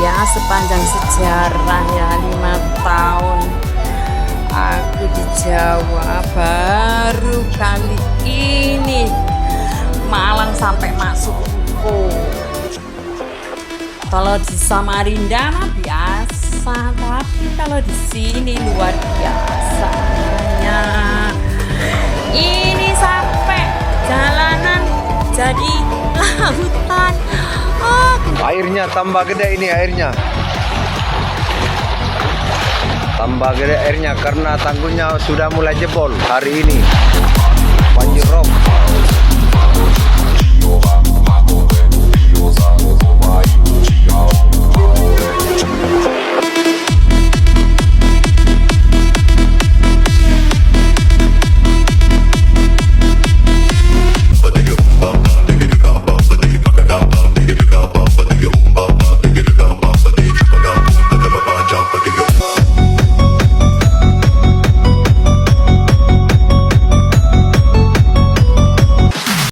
Ya sepanjang sejarah ya 5 tahun aku di Jawa, baru kali ini Malang sampai masuk ruko. Kalau di Samarinda mah biasa, tapi kalau di sini luar biasanya. Ini sampai jalanan jadi lautan. Airnya tambah gede ini airnya. Tambah gede airnya karena tanggulnya sudah mulai jebol hari ini. Banjir rob.